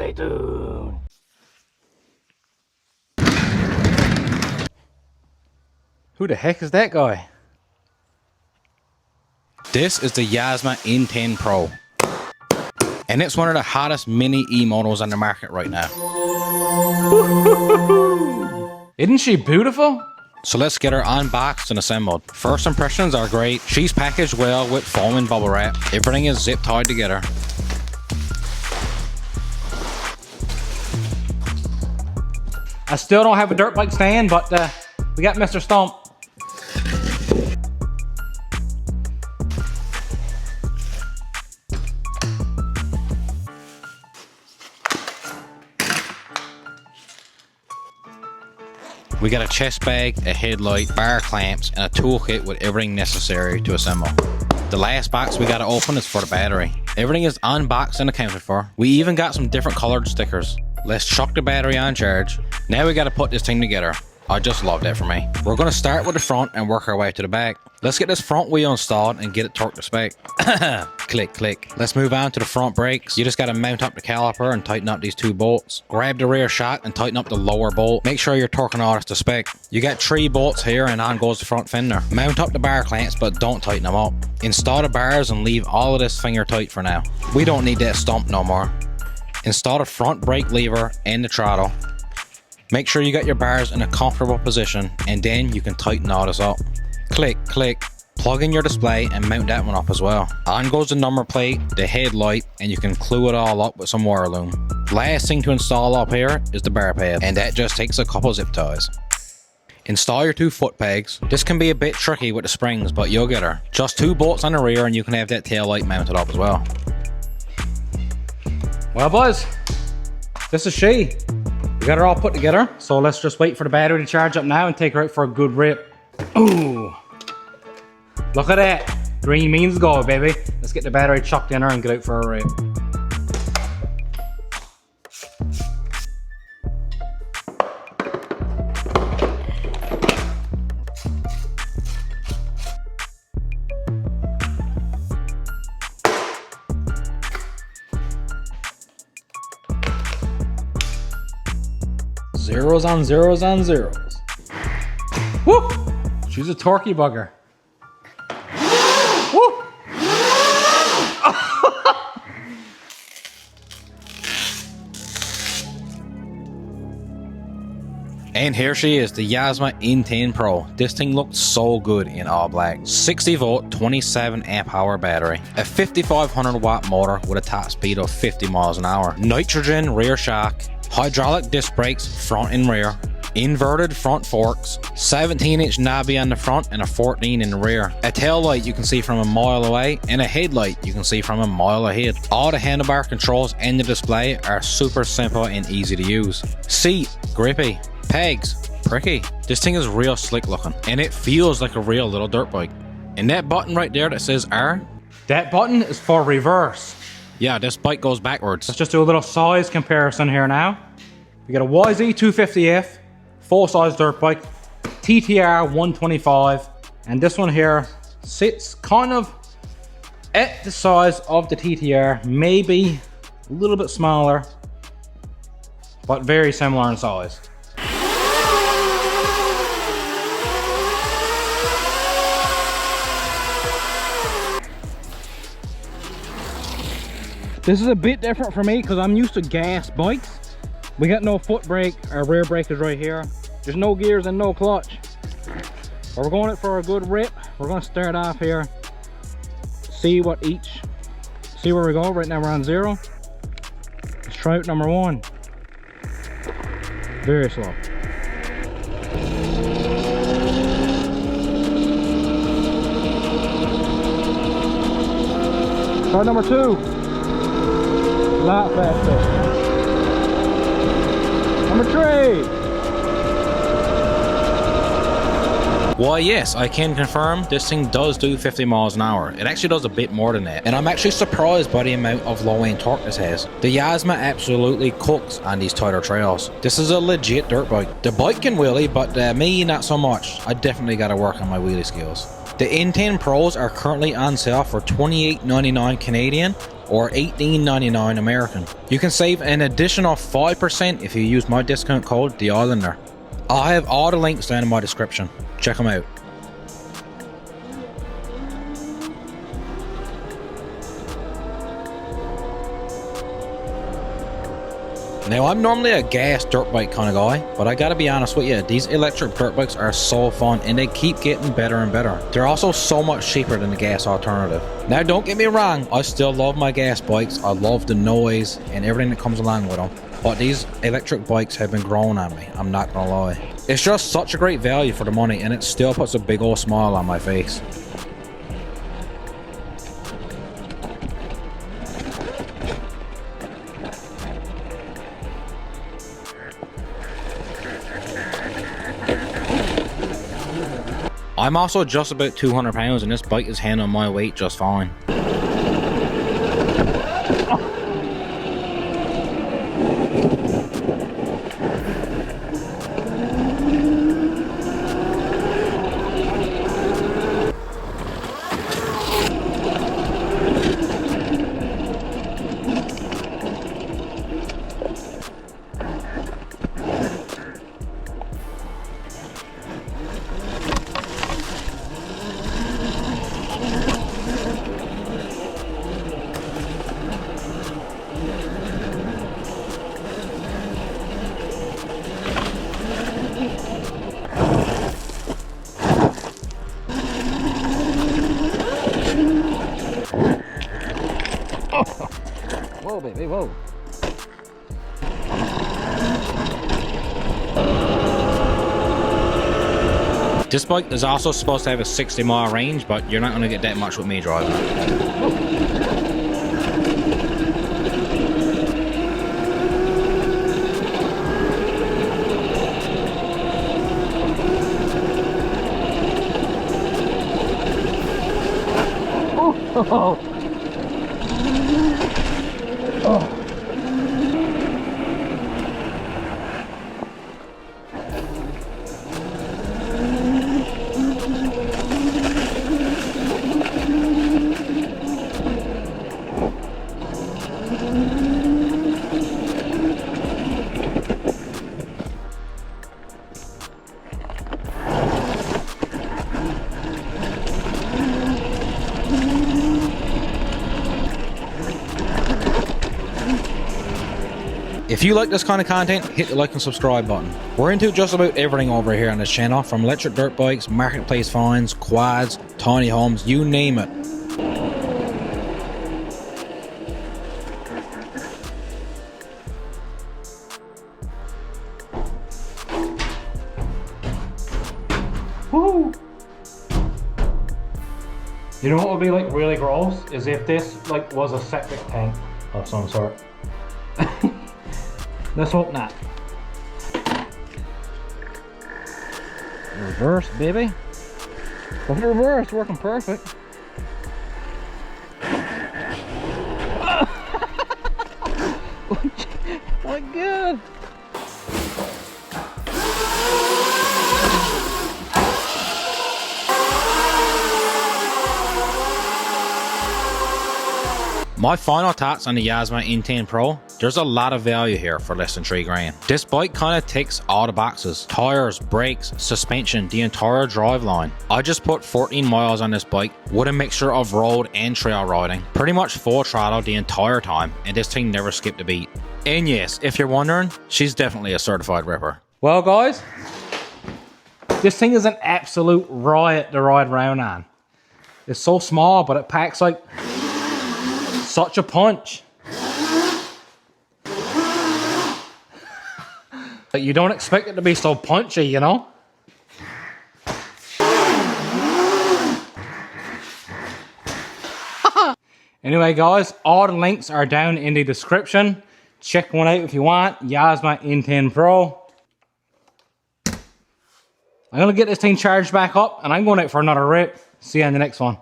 Stay tuned. Who the heck is that guy? This is the Yozma IN10 Pro. And it's one of the hottest mini E-motos on the market right now. Isn't she beautiful? So let's get her unboxed and assembled. First impressions are great. She's packaged well with foam and bubble wrap. Everything is zip tied together. I still don't have a dirt bike stand, but we got Mr. Stomp. We got a chest bag, a headlight, bar clamps, and a toolkit with everything necessary to assemble. The last box we gotta open is for the battery. Everything is unboxed and accounted for. We even got some different colored stickers. Let's chuck the battery on charge. Now we gotta put this thing together. I just love that for me. We're gonna start with the front and work our way to the back. Let's get this front wheel installed and get it torqued to spec. Click, click. Let's move on to the front brakes. You just gotta mount up the caliper and tighten up these two bolts. Grab the rear shock and tighten up the lower bolt. Make sure you're torquing all this to spec. You got 3 bolts here and on goes the front fender. Mount up the bar clamps but don't tighten them up. Install the bars and leave all of this finger tight for now. We don't need that stump no more. Install the front brake lever and the throttle. Make sure you got your bars in a comfortable position and then you can tighten all this up. Click, click. Plug in your display and mount that one up as well. On goes the number plate, the headlight, and you can glue it all up with some wire loom. Last thing to install up here is the bar pad, and that just takes a couple zip ties. Install your 2 foot pegs. This can be a bit tricky with the springs, but you'll get her. Just 2 bolts on the rear and you can have that tail light mounted up as well. Well boys, this is she. We got her all put together, so let's just wait for the battery to charge up now and take her out for a good rip. Ooh, look at that. Green means go, baby. Let's get the battery chucked in her and get out for a rip. Zeros on zeros on zeros. Woo! She's a torquey bugger. Woo! And here she is, the Yozma IN10 Pro. This thing looked so good in all black. 60 volt, 27 amp hour battery. A 5500 watt motor with a top speed of 50 miles an hour. Nitrogen rear shock. Hydraulic disc brakes front and rear, inverted front forks, 17-inch knobby on the front and a 14 in the rear. A tail light you can see from a mile away and a headlight you can see from a mile ahead. All the handlebar controls and the display are super simple and easy to use. Seat, grippy, pegs, pricky. This thing is real slick looking and it feels like a real little dirt bike. And that button right there that says R, that button is for reverse. Yeah, this bike goes backwards. Let's just do a little size comparison here now. We got a YZ250F, full-size dirt bike, TTR 125, and this one here sits kind of at the size of the TTR, maybe a little bit smaller, but very similar in size. This is a bit different for me because I'm used to gas bikes. We got no foot brake, our rear brake is right here. There's no gears and no clutch. But we're going it for a good rip. We're going to start off here, see where we go. Right now we're on 0. Let's try out number 1. Very slow. Try number 2. A lot faster. Number 3. Why yes, I can confirm this thing does do 50 miles an hour. It actually does a bit more than that. And I'm actually surprised by the amount of low end torque this has. The Yozma absolutely cooks on these tighter trails. This is a legit dirt bike. The bike can wheelie, but me not so much. I definitely gotta work on my wheelie skills. The IN10 Pros are currently on sale for $28.99 Canadian or $18.99 American. You can save an additional 5% if you use my discount code The Islander. I'll have all the links down in my description. Check them out. Now, I'm normally a gas dirt bike kind of guy, but I gotta be honest with you, these electric dirt bikes are so fun and they keep getting better and better. They're also so much cheaper than the gas alternative. Now, don't get me wrong, I still love my gas bikes. I love the noise and everything that comes along with them. But these electric bikes have been growing on me, I'm not gonna lie. It's just such a great value for the money and it still puts a big old smile on my face. I'm also just about 200 pounds and this bike is handling my weight just fine. Whoa, baby, whoa. This bike is also supposed to have a 60-mile range, but you're not going to get that much with me driving it. Oh. Oh. If you like this kind of content, hit the like and subscribe button. We're into just about everything over here on this channel, from electric dirt bikes, marketplace finds, quads, tiny homes, you name it. Woo! You know what would be like really gross is if this like was a septic tank of some sort. Let's hope not. Reverse, baby. Well, the reverse working perfect. What good? My final thoughts on the Yozma IN10 Pro. There's a lot of value here for less than $3 grand. This bike kind of ticks all the boxes. Tires, brakes, suspension, the entire drive line. I just put 14 miles on this bike with a mixture of road and trail riding. Pretty much full throttle the entire time, and this thing never skipped a beat. And yes, if you're wondering, she's definitely a certified ripper. Well guys, this thing is an absolute riot to ride around on. It's so small, but it packs like such a punch. But you don't expect it to be so punchy, you know? Anyway guys, all the links are down in the description. Check one out if you want. Yozma IN10 Pro. I'm gonna get this thing charged back up and I'm going out for another rip. See you in the next one.